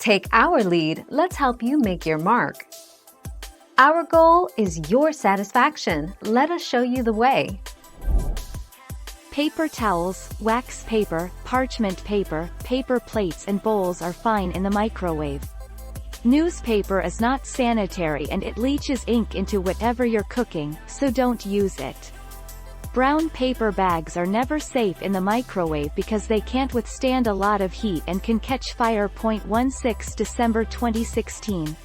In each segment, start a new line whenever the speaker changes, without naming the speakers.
Take our lead, let's help you make your mark. Our goal is your satisfaction. Let us show you the way.
Paper towels, wax paper, parchment paper, paper plates and bowls are fine in the microwave. Newspaper is not sanitary and it leaches ink into whatever you're cooking, so don't use it. Brown paper bags are never safe in the microwave because they can't withstand a lot of heat and can catch fire. 16 December 2016.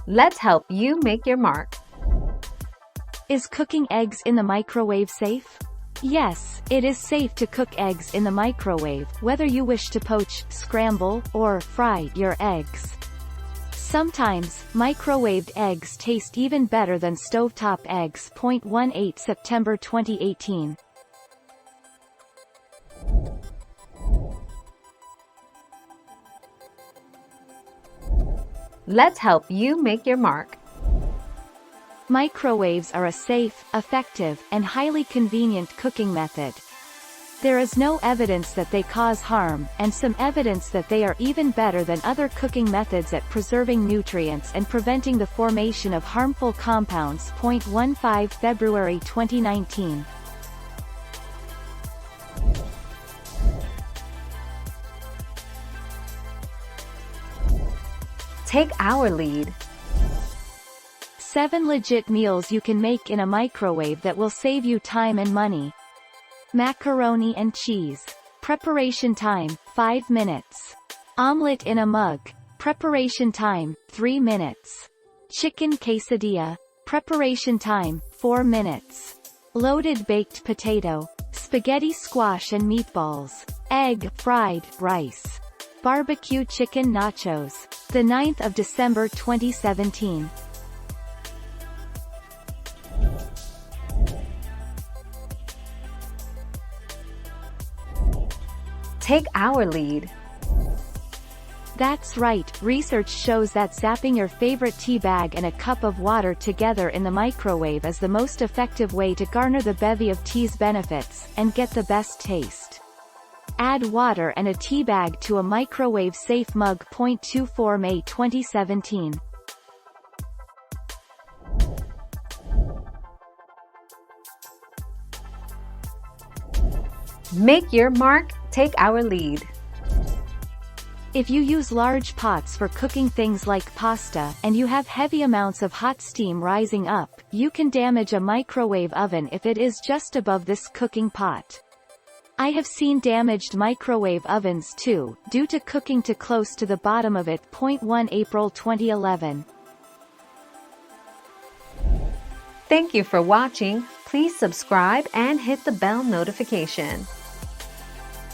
Let's help you make your mark.
Is cooking eggs in the microwave safe? Yes, it is safe to cook eggs in the microwave, whether you wish to poach, scramble, or fry your eggs. Sometimes, microwaved eggs taste even better than stovetop eggs. 18 September 2018.
Let's help you make your mark.
Microwaves are a safe, effective, and highly convenient cooking method. There is no evidence that they cause harm, and some evidence that they are even better than other cooking methods at preserving nutrients and preventing the formation of harmful compounds. 15 February 2019.
Take our lead.
7 legit meals you can make in a microwave that will save you time and money. Macaroni and cheese. Preparation time, 5 minutes. Omelette in a mug. Preparation time, 3 minutes. Chicken quesadilla. Preparation time, 4 minutes. Loaded baked potato. Spaghetti squash and meatballs. Egg fried rice. Barbecue chicken nachos. The 9th of December 2017.
Take our lead.
That's right, research shows that zapping your favorite tea bag and a cup of water together in the microwave is the most effective way to garner the bevy of tea's benefits, and get the best taste. Add water and a tea bag to a microwave-safe mug. 24 May 2017.
Make your mark, take our lead.
If you use large pots for cooking things like pasta, and you have heavy amounts of hot steam rising up, you can damage a microwave oven if it is just above this cooking pot. I have seen damaged microwave ovens too, due to cooking too close to the bottom of it. 1 April 2011.
Thank you for watching. Please subscribe and hit the bell notification.